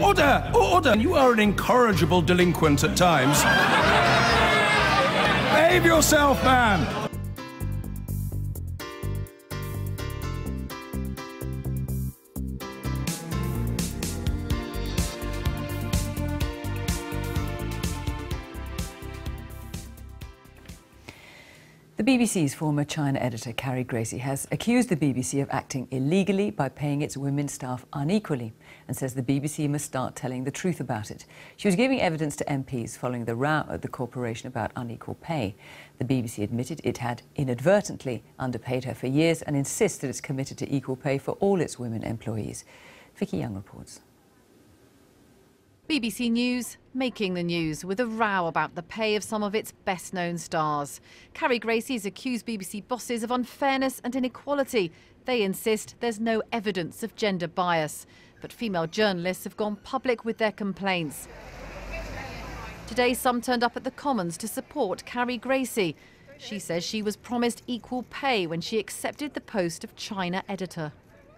Order! Order! You are an incorrigible delinquent at times. Behave yourself, man! The BBC's former China editor, Carrie Gracie, has accused the BBC of acting illegally by paying its women staff unequally and says the BBC must start telling the truth about it. She was giving evidence to MPs following the row at the corporation about unequal pay. The BBC admitted it had inadvertently underpaid her for years and insists that it's committed to equal pay for all its women employees. Vicky Young reports. BBC News making the news with a row about the pay of some of its best-known stars. Carrie Gracie has accused BBC bosses of unfairness and inequality. They insist there's no evidence of gender bias. But female journalists have gone public with their complaints. Today, some turned up at the Commons to support Carrie Gracie. She says she was promised equal pay when she accepted the post of China editor.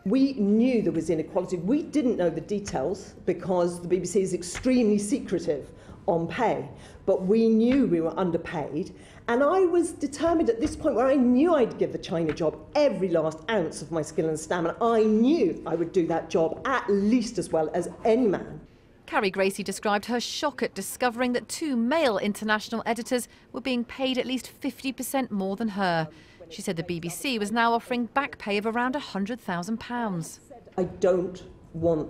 We knew there was inequality. We didn't know the details because the BBC is extremely secretive on pay, but we knew we were underpaid. And I was determined at this point where I knew I'd give the China job every last ounce of my skill and stamina. I knew I would do that job at least as well as any man. Carrie Gracie described her shock at discovering that two male international editors were being paid at least 50% more than her. She said the BBC was now offering back pay of around £100,000. I don't want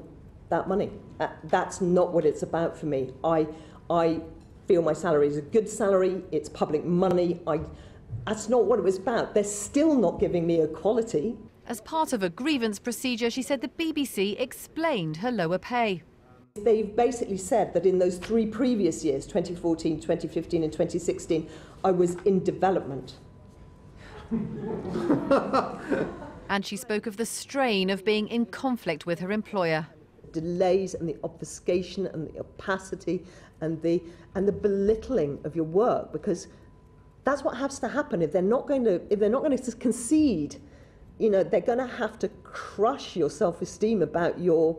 that money. That's not what it's about for me. I feel my salary is a good salary. It's public money. That's not what it was about. They're still not giving me equality. As part of a grievance procedure, she said the BBC explained her lower pay. They've basically said that in those three previous years, 2014, 2015 and 2016, I was in development. And she spoke of the strain of being in conflict with her employer. Delays and the obfuscation and the opacity and the belittling of your work, because that's what has to happen if they're not going to concede. You know, they're going to have to crush your self-esteem about your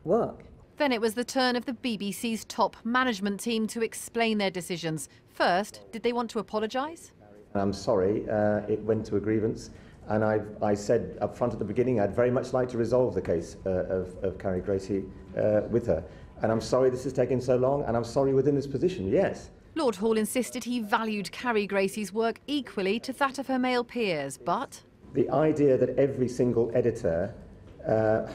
work. Then it was the turn of the BBC's top management team to explain their decisions. First, did they want to apologise? I'm sorry, it went to a grievance, and I said up front at the beginning I'd very much like to resolve the case of Carrie Gracie with her. And I'm sorry this has taken so long, and I'm sorry within this position, yes. Lord Hall insisted he valued Carrie Gracie's work equally to that of her male peers, but the idea that every single editor,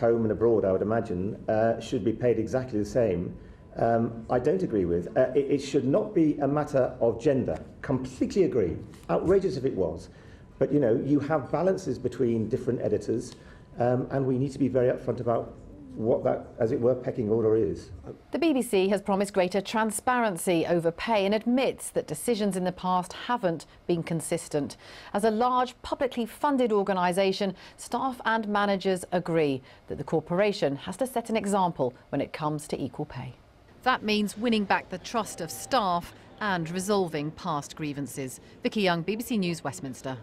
home and abroad I would imagine, should be paid exactly the same, I don't agree with. It should not be a matter of gender. Completely agree. Outrageous if it was. But, you know, you have balances between different editors, and we need to be very upfront about what that, as it were, pecking order is. the BBC has promised greater transparency over pay and admits that decisions in the past haven't been consistent. As a large, publicly funded organisation, staff and managers agree that the corporation has to set an example when it comes to equal pay. That means winning back the trust of staff and resolving past grievances. Vicky Young, BBC News, Westminster.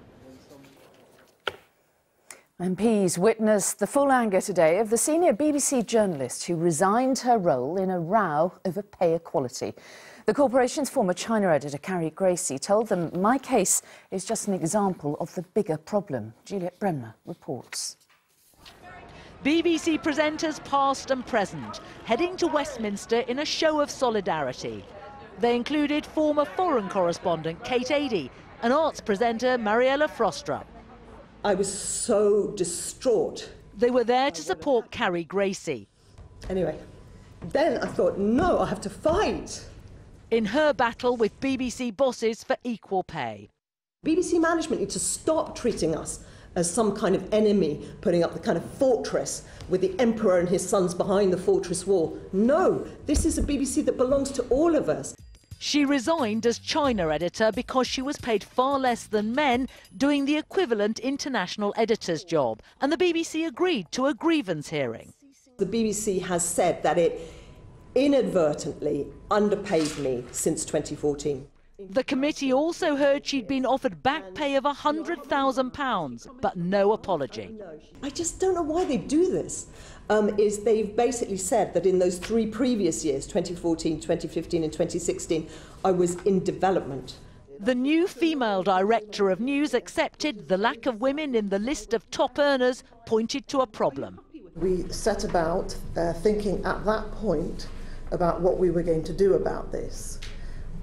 MPs witnessed the full anger today of the senior BBC journalist who resigned her role in a row over pay equality. The corporation's former China editor, Carrie Gracie, told them, "My case is just an example of the bigger problem." Juliet Bremner reports. BBC presenters past and present, heading to Westminster in a show of solidarity. They included former foreign correspondent Kate Adie and arts presenter Mariella Frostra. I was so distraught. They were there to support Carrie Gracie. Anyway, then I thought, no, I have to fight. In her battle with BBC bosses for equal pay. BBC management need to stop treating us as some kind of enemy, putting up the kind of fortress with the emperor and his sons behind the fortress wall. No, this is a BBC that belongs to all of us. She resigned as China editor because she was paid far less than men doing the equivalent international editor's job, and the BBC agreed to a grievance hearing. The BBC has said that it inadvertently underpaid me since 2014. The committee also heard she'd been offered back pay of £100,000, but no apology. I just don't know why they do this. Is they've basically said that in those 3 previous years, 2014, 2015 and 2016, I was in development. The new female director of news accepted the lack of women in the list of top earners pointed to a problem. We set about thinking at that point about what we were going to do about this.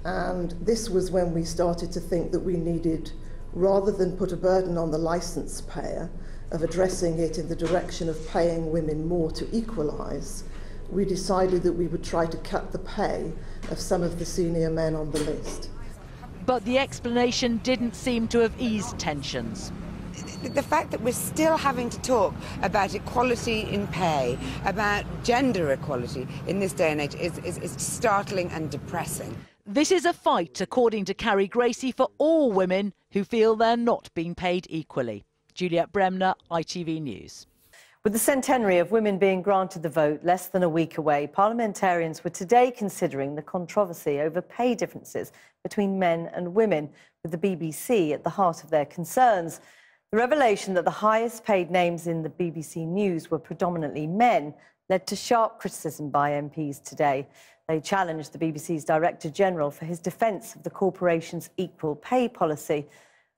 And this was when we started to think that we needed, rather than put a burden on the licence payer, of addressing it in the direction of paying women more to equalise, we decided that we would try to cut the pay of some of the senior men on the list. But the explanation didn't seem to have eased tensions. The fact that we're still having to talk about equality in pay, about gender equality in this day and age is startling and depressing. This is a fight, according to Carrie Gracie, for all women who feel they're not being paid equally. Juliet Bremner, ITV News. With the centenary of women being granted the vote less than a week away, parliamentarians were today considering the controversy over pay differences between men and women, with the BBC at the heart of their concerns. The revelation that the highest paid names in the BBC News were predominantly men led to sharp criticism by MPs today. They challenged the BBC's Director General for his defence of the corporation's equal pay policy.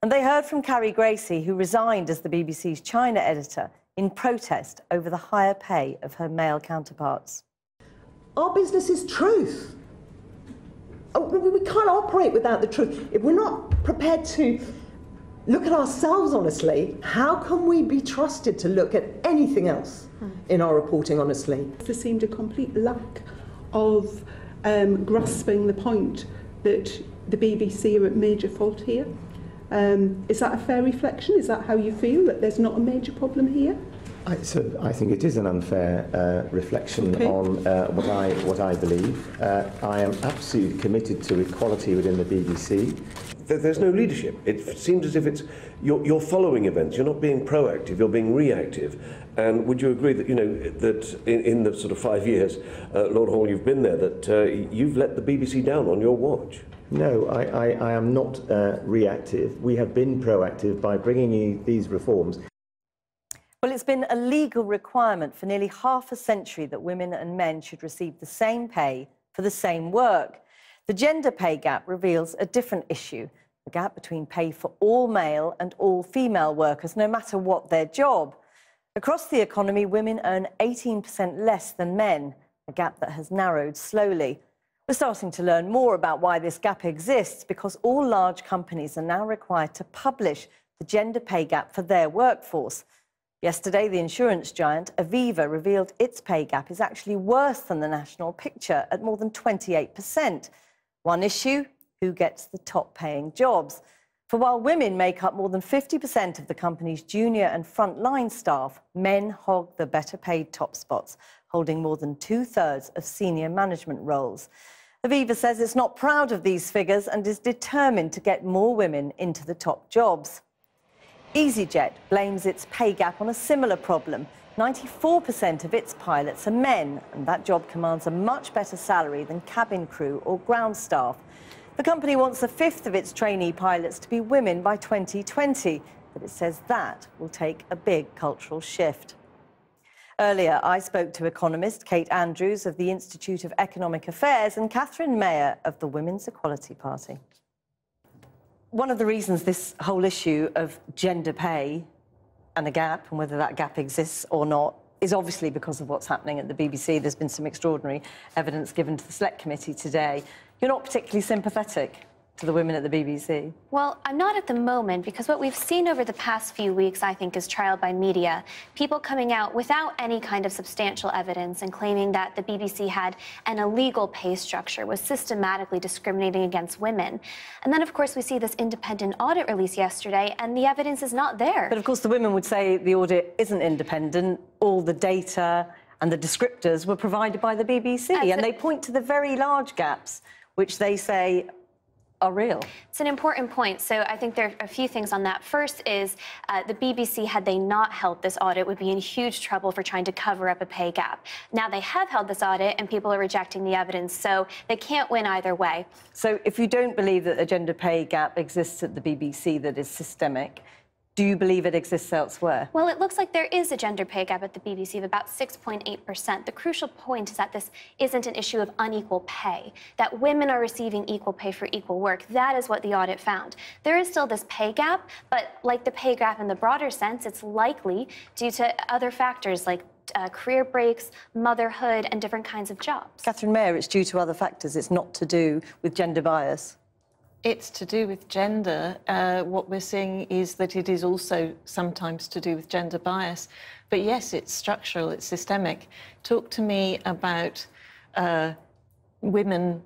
And they heard from Carrie Gracie, who resigned as the BBC's China editor in protest over the higher pay of her male counterparts. Our business is truth. We can't operate without the truth. If we're not prepared to look at ourselves honestly, how can we be trusted to look at anything else in our reporting honestly? There seemed a complete lack of grasping the point that the BBC are at major fault here. Is that a fair reflection? Is that how you feel, that there's not a major problem here? I think it is an unfair reflection on what I believe. I am absolutely committed to equality within the BBC. There's no leadership. It seems as if it's you're following events. You're not being proactive. You're being reactive. And would you agree that that in the sort of 5 years, Lord Hall, you've been there, that you've let the BBC down on your watch? No, I am not reactive. We have been proactive by bringing in these reforms. Well, it's been a legal requirement for nearly half a century that women and men should receive the same pay for the same work. The gender pay gap reveals a different issue, the gap between pay for all male and all female workers, no matter what their job. Across the economy, women earn 18% less than men, a gap that has narrowed slowly. We're starting to learn more about why this gap exists, because all large companies are now required to publish the gender pay gap for their workforce. Yesterday, the insurance giant Aviva revealed its pay gap is actually worse than the national picture at more than 28%. One issue: who gets the top-paying jobs? For while women make up more than 50% of the company's junior and frontline staff, men hog the better-paid top spots, holding more than 2/3 of senior management roles. Aviva says it's not proud of these figures and is determined to get more women into the top jobs. EasyJet blames its pay gap on a similar problem. 94% of its pilots are men, and that job commands a much better salary than cabin crew or ground staff. The company wants a fifth of its trainee pilots to be women by 2020, but it says that will take a big cultural shift. Earlier, I spoke to economist Kate Andrews of the Institute of Economic Affairs and Catherine Mayer of the Women's Equality Party. One of the reasons this whole issue of gender pay and a gap, and whether that gap exists or not, is obviously because of what's happening at the BBC. There's been some extraordinary evidence given to the Select Committee today. You're not particularly sympathetic to the women at the BBC? Well, I'm not at the moment, because what we've seen over the past few weeks, I think, is trial by media. People coming out without any kind of substantial evidence and claiming that the BBC had an illegal pay structure, was systematically discriminating against women. And then, of course, we see this independent audit release yesterday, and the evidence is not there. But, of course, the women would say the audit isn't independent. All the data and the descriptors were provided by the BBC, and they point to the very large gaps, which they say are real. It's an important point. So I think there are a few things on that. First is the BBC, had they not held this audit, would be in huge trouble for trying to cover up a pay gap. Now they have held this audit and people are rejecting the evidence, so they can't win either way. So if you don't believe that a gender pay gap exists at the BBC that is systemic, do you believe it exists elsewhere? Well, it looks like there is a gender pay gap at the BBC of about 6.8%. The crucial point is that this isn't an issue of unequal pay, that women are receiving equal pay for equal work. That is what the audit found. There is still this pay gap, but like the pay gap in the broader sense, it's likely due to other factors like career breaks, motherhood, and different kinds of jobs. Catherine Mayer, it's due to other factors. It's not to do with gender bias. It's to do with gender. What we're seeing is that it is also sometimes to do with gender bias. But yes, it's structural, it's systemic. Talk to me about women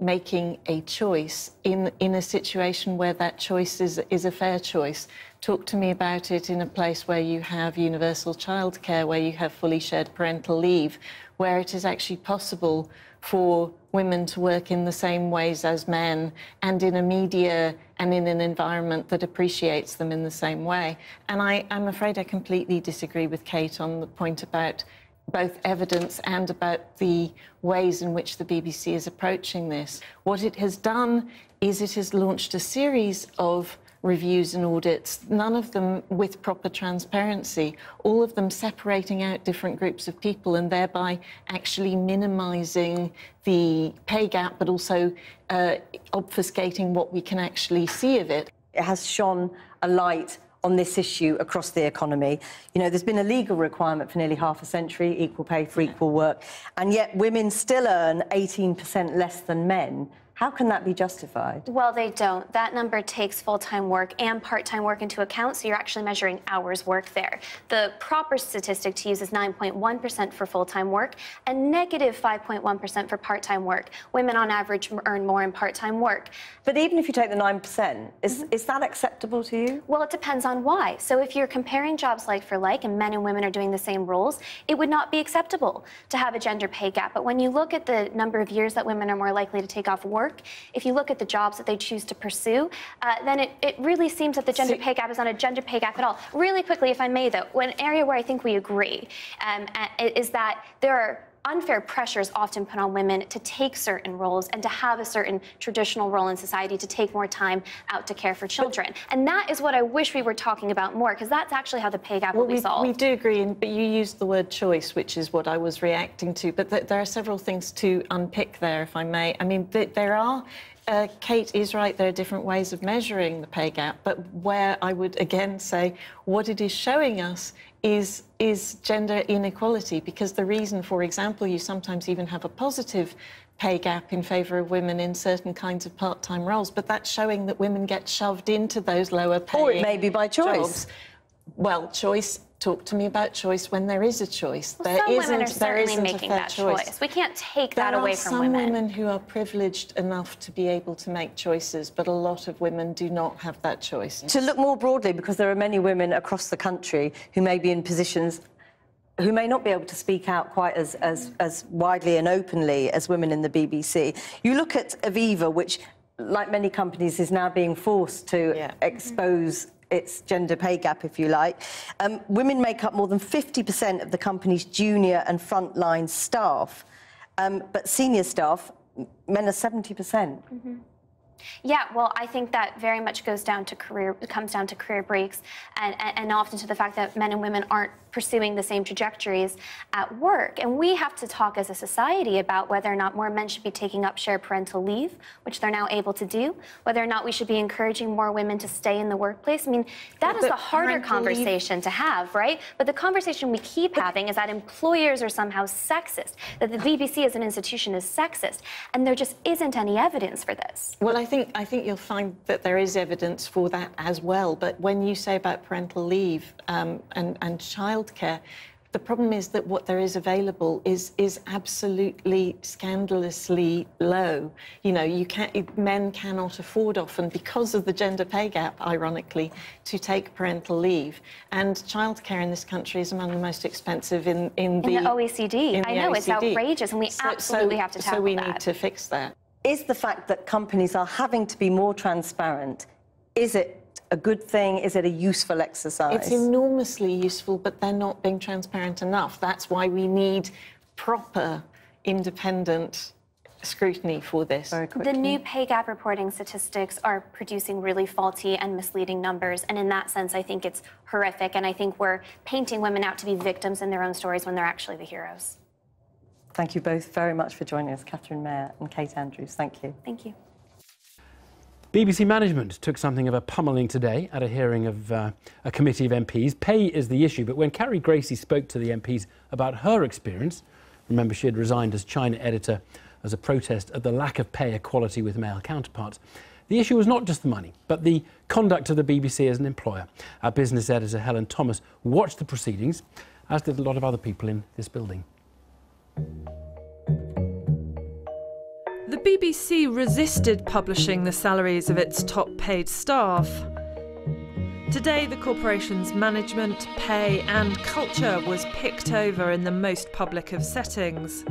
making a choice in a situation where that choice is a fair choice. Talk to me about it in a place where you have universal childcare, where you have fully shared parental leave, where it is actually possible for women to work in the same ways as men, and in a media and in an environment that appreciates them in the same way. And I'm afraid I completely disagree with Kate on the point about both evidence and about the ways in which the BBC is approaching this. What it has done is it has launched a series of reviews and audits, none of them with proper transparency, all of them separating out different groups of people and thereby actually minimising the pay gap, but also obfuscating what we can actually see of it. It has shone a light on this issue across the economy. You know, there's been a legal requirement for nearly half a century, equal pay for equal work, and yet women still earn 18% less than men. How can that be justified? Well, they don't. That number takes full-time work and part-time work into account, so you're actually measuring hours worked there. The proper statistic to use is 9.1% for full-time work and negative 5.1% for part-time work. Women, on average, earn more in part-time work. But even if you take the 9%, is that acceptable to you? Well, it depends on why. So if you're comparing jobs like for like and men and women are doing the same roles, it would not be acceptable to have a gender pay gap. But when you look at the number of years that women are more likely to take off work, if you look at the jobs that they choose to pursue, then it really seems that the gender pay gap is not a gender pay gap at all. Really quickly, if I may, though, one area where I think we agree is that there are unfair pressures often put on women to take certain roles and to have a certain traditional role in society, to take more time out to care for children. And that is what I wish we were talking about more, because that's actually how the pay gap will be solved. We do agree, but you used the word choice, which is what I was reacting to. But there are several things to unpick there, if I may. I mean, there are... Kate is right, there are different ways of measuring the pay gap, but where I would again say what it is showing us is gender inequality, because the reason, for example, you sometimes even have a positive pay gap in favour of women in certain kinds of part-time roles, but that's showing that women get shoved into those lower paying Or it may be by choice. Jobs. Well, choice. Talk to me about choice when there is a choice. Well, some women are certainly making that choice. We can't take that away from women. There are some women who are privileged enough to be able to make choices, but a lot of women do not have that choice. To look more broadly, because there are many women across the country who may be in positions who may not be able to speak out quite as widely and openly as women in the BBC. You look at Aviva, which, like many companies, is now being forced to expose its gender pay gap, if you like. Women make up more than 50% of the company's junior and frontline staff, but senior staff, men are 70%. Mm-hmm. Yeah, well, I think that very much comes down to career breaks and often to the fact that men and women aren't pursuing the same trajectories at work. And we have to talk as a society about whether or not more men should be taking up shared parental leave, which they're now able to do, whether or not we should be encouraging more women to stay in the workplace. I mean, that is the harder conversation to have, right? But the conversation we keep having is that employers are somehow sexist, that the BBC as an institution is sexist, and there just isn't any evidence for this. Well, I think you'll find that there is evidence for that as well. But when you say about parental leave and childcare, the problem is that what there is available is absolutely scandalously low. You know, men cannot afford often, because of the gender pay gap, ironically, to take parental leave. And childcare in this country is among the most expensive in the OECD. I know, it's outrageous, and we absolutely have to tackle that. So we need to fix that. Is the fact that companies are having to be more transparent, is it a good thing? Is it a useful exercise? It's enormously useful, but they're not being transparent enough. That's why we need proper, independent scrutiny for this. The new pay gap reporting statistics are producing really faulty and misleading numbers, and in that sense I think it's horrific, and I think we're painting women out to be victims in their own stories when they're actually the heroes. Thank you both very much for joining us, Catherine Mayer and Kate Andrews. Thank you. Thank you. BBC management took something of a pummelling today at a hearing of a committee of MPs. Pay is the issue, but when Carrie Gracie spoke to the MPs about her experience, remember she had resigned as China editor as a protest at the lack of pay equality with male counterparts. The issue was not just the money, but the conduct of the BBC as an employer. Our business editor, Helen Thomas, watched the proceedings, as did a lot of other people in this building. The BBC resisted publishing the salaries of its top-paid staff. Today, the corporation's management, pay and culture was picked over in the most public of settings.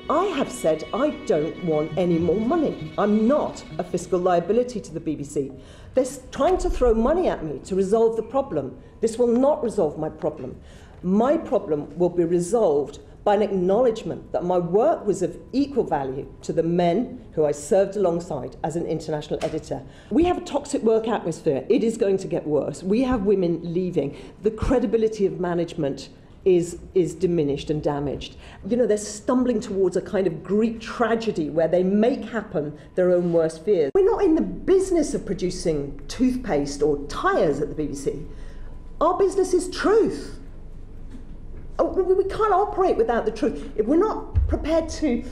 I have said I don't want any more money. I'm not a fiscal liability to the BBC. They're trying to throw money at me to resolve the problem. This will not resolve my problem. My problem will be resolved by an acknowledgement that my work was of equal value to the men who I served alongside as an international editor. We have a toxic work atmosphere. It is going to get worse. We have women leaving. The credibility of management is diminished and damaged. You know, they're stumbling towards a kind of Greek tragedy where they make happen their own worst fears. We're not in the business of producing toothpaste or tyres at the BBC. Our business is truth. We can't operate without the truth. If we're not prepared to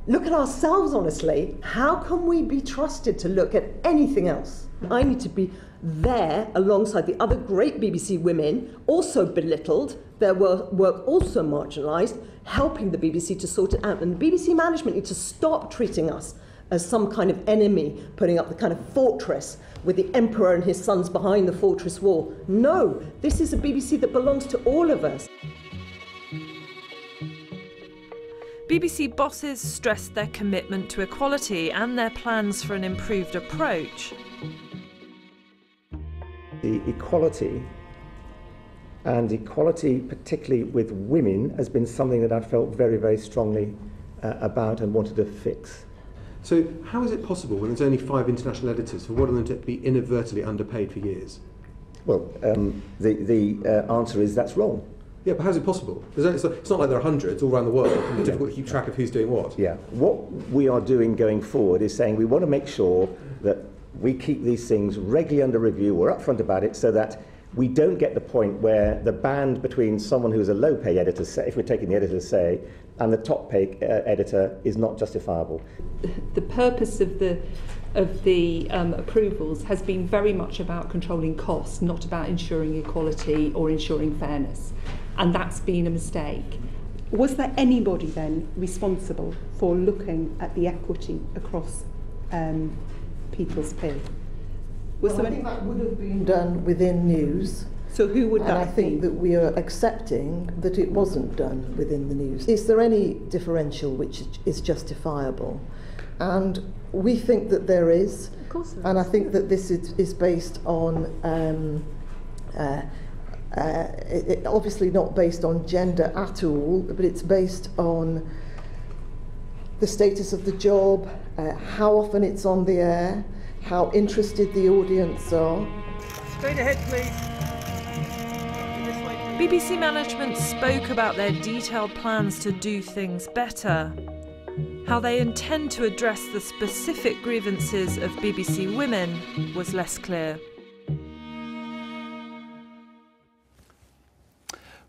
look at ourselves honestly, how can we be trusted to look at anything else? I need to be there alongside the other great BBC women, also belittled, their work also marginalised, helping the BBC to sort it out. And the BBC management need to stop treating us as some kind of enemy, putting up the kind of fortress with the emperor and his sons behind the fortress wall. No, this is a BBC that belongs to all of us. BBC bosses stressed their commitment to equality and their plans for an improved approach. The equality, and equality particularly with women, has been something that I've felt very, very strongly about and wanted to fix. So how is it possible, when there's only 5 international editors, for one of them to be inadvertently underpaid for years? Well, the answer is that's wrong. Yeah, but how is it possible? It's not like there are hundreds all around the world, and it's difficult to keep track of who's doing what. Yeah, what we are doing going forward is saying we want to make sure that we keep these things regularly under review. We're upfront about it so that we don't get the point where the band between someone who's a low-pay editor, say, if we're taking the editor's say, and the top-pay editor is not justifiable. The purpose of the approvals has been very much about controlling costs, not about ensuring equality or ensuring fairness. And that's been a mistake. Was there anybody then responsible for looking at the equity across people's pay? I think that would have been done within news. So who would that be? I think that we are accepting that it wasn't done within the news. Is there any differential which is justifiable? And we think that there is. Of course there is. And I think that this is based on obviously not based on gender at all, but it's based on the status of the job, how often it's on the air, how interested the audience are. Straight ahead, please. BBC management spoke about their detailed plans to do things better. How they intend to address the specific grievances of BBC women was less clear.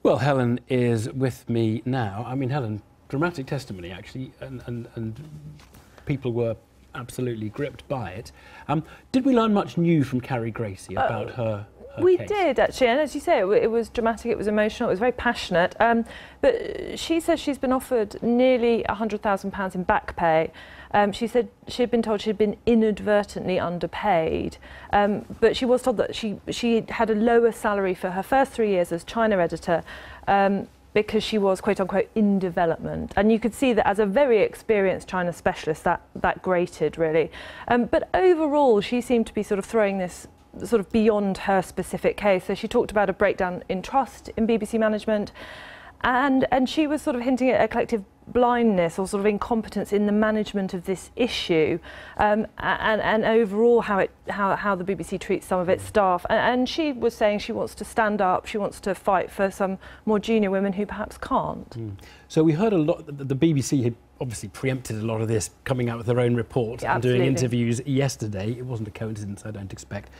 Well, Helen is with me now. I mean, Helen, dramatic testimony, actually, and people were absolutely gripped by it. Did we learn much new from Carrie Gracie about her We case? did, actually, and as you say, it was dramatic, it was emotional, it was very passionate. But she says she's been offered nearly £100,000 in back pay. She said she had been told she'd been inadvertently underpaid, but she was told that she had a lower salary for her first 3 years as China editor because she was, quote unquote, in development. And you could see that as a very experienced China specialist, that grated really. But overall, she seemed to be sort of throwing this sort of beyond her specific case. So she talked about a breakdown in trust in BBC management, and she was sort of hinting at a collective blindness or sort of incompetence in the management of this issue, and overall how the BBC treats some of its staff. And she was saying she wants to stand up, she wants to fight for some more junior women who perhaps can't. So we heard a lot, the BBC had obviously preempted a lot of this, coming out with their own report and doing interviews yesterday. It wasn't a coincidence, I don't expect.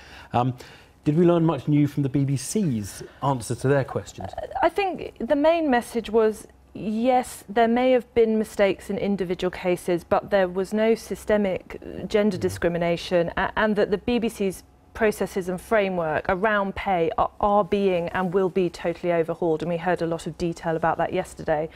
Did we learn much new from the BBC's answer to their questions? I think the main message was, yes, there may have been mistakes in individual cases, but there was no systemic gender discrimination, and that the BBC's processes and framework around pay are being and will be totally overhauled, and we heard a lot of detail about that yesterday.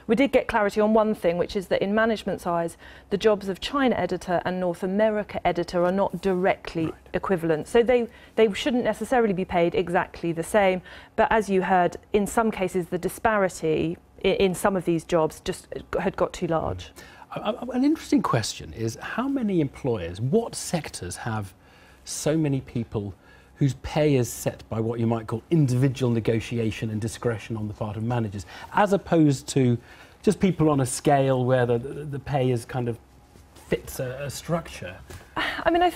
We did get clarity on one thing, which is that in management's eyes, the jobs of China editor and North America editor are not directly equivalent. So they shouldn't necessarily be paid exactly the same, but as you heard, in some cases the disparity in some of these jobs just had got too large. An interesting question is, how many employers, what sectors have so many people whose pay is set by what you might call individual negotiation and discretion on the part of managers, as opposed to just people on a scale where the pay is kind of fits a structure? I mean, I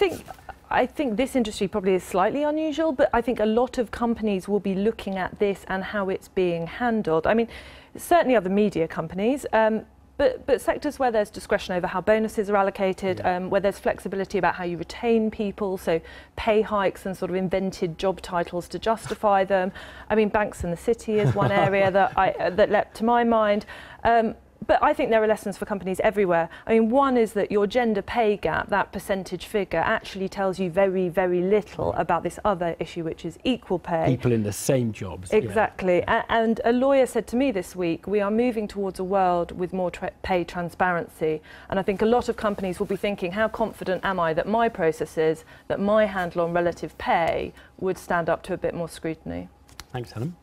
think this industry probably is slightly unusual, but I think a lot of companies will be looking at this and how it's being handled. I mean, certainly other media companies, but sectors where there's discretion over how bonuses are allocated, where there's flexibility about how you retain people, so pay hikes and sort of invented job titles to justify them. I mean, banks in the city is one area that leapt to my mind. But I think there are lessons for companies everywhere. I mean, one is that your gender pay gap, that percentage figure, actually tells you very, very little about this other issue, which is equal pay. People in the same jobs. Exactly. And a lawyer said to me this week, we are moving towards a world with more pay transparency. And I think a lot of companies will be thinking, how confident am I that my processes, that my handle on relative pay would stand up to a bit more scrutiny? Thanks, Helen.